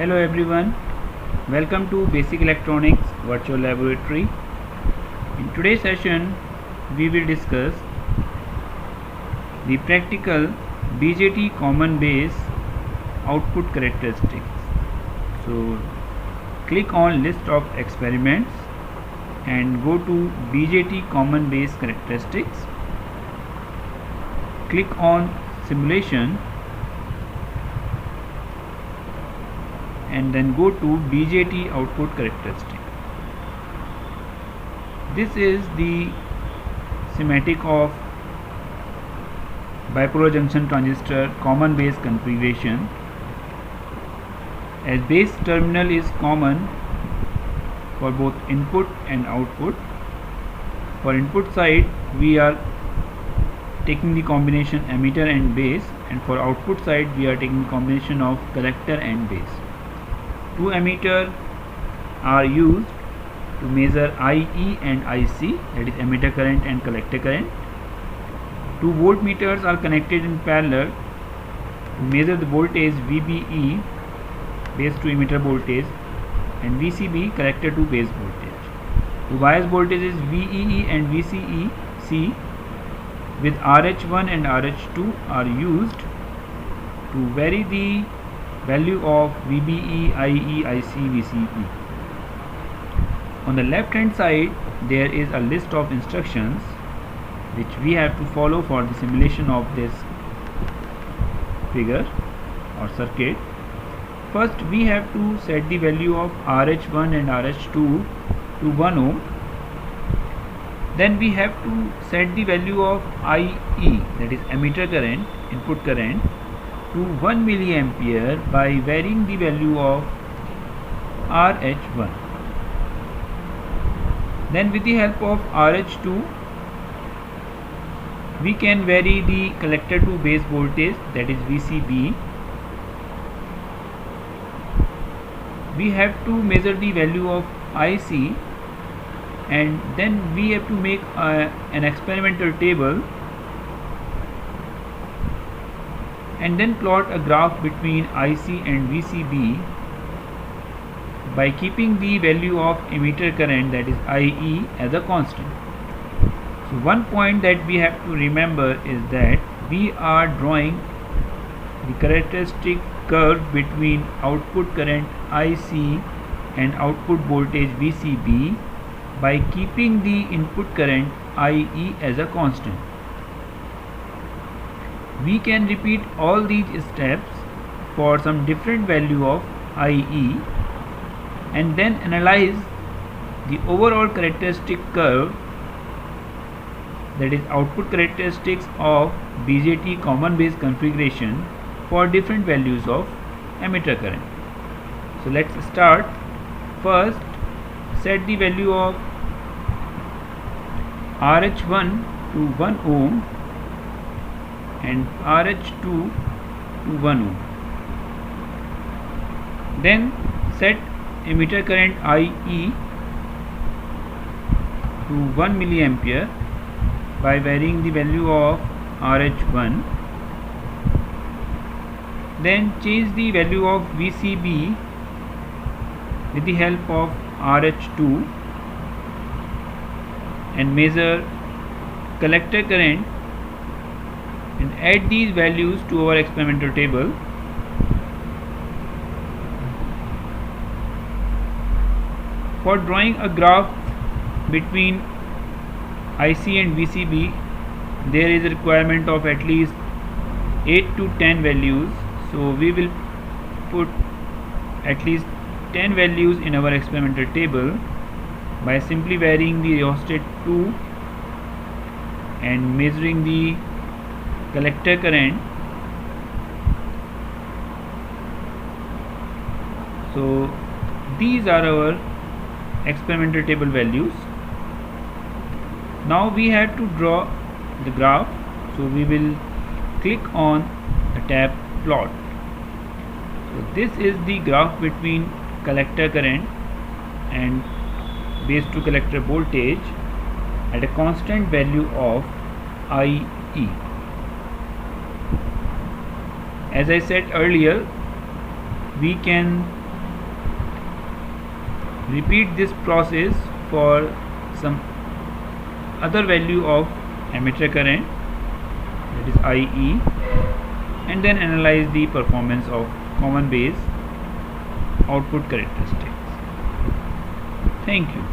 Hello everyone, welcome to Basic Electronics Virtual Laboratory. In today's session, we will discuss the practical BJT common base output characteristics. So, click on list of experiments and go to BJT common base characteristics. Click on simulation and then go to BJT output characteristic. This is the schematic of bipolar junction transistor common base configuration. As base terminal is common for both input and output. For input side we are taking the combination emitter and base, and for output side we are taking combination of collector and base. Two emitters are used to measure IE and IC, that is emitter current and collector current. Two voltmeters are connected in parallel to measure the voltage VBE, base to emitter voltage, and VCB, collector to base voltage. The bias voltages VEE and VCEC with RH1 and RH2 are used to vary the value of VBE, IE, IC, VCE. On the left hand side there is a list of instructions which we have to follow for the simulation of this figure or circuit. First we have to set the value of RH1 and RH2 to 1 ohm. Then we have to set the value of IE, that is emitter current, input current, to 1 milliampere by varying the value of RH1. Then with the help of RH2 we can vary the collector to base voltage, that is VCB. We have to measure the value of IC, and then we have to make an experimental table and then plot a graph between IC and VCB by keeping the value of emitter current, that is IE, as a constant. So one point that we have to remember is that we are drawing the characteristic curve between output current IC and output voltage VCB by keeping the input current IE as a constant. We can repeat all these steps for some different value of IE and then analyze the overall characteristic curve, that is output characteristics of BJT common base configuration for different values of emitter current. So let's start. First, set the value of RH1 to 1 ohm and RH2 to 1 ohm. Then set emitter current IE to 1 milliampere by varying the value of RH1. Then change the value of VCB with the help of RH2 and measure collector current and add these values to our experimental table. For drawing a graph between IC and VCB, there is a requirement of at least 8 to 10 values. So we will put at least 10 values in our experimental table by simply varying the rheostat 2 and measuring the collector current. So these are our experimental table values. Now we have to draw the graph, so we will click on the tab plot. So this is the graph between collector current and base to collector voltage at a constant value of IE. As I said earlier, we can Repeat this process for some other value of emitter current, that is IE, and then analyze the performance of common base output characteristics. Thank you.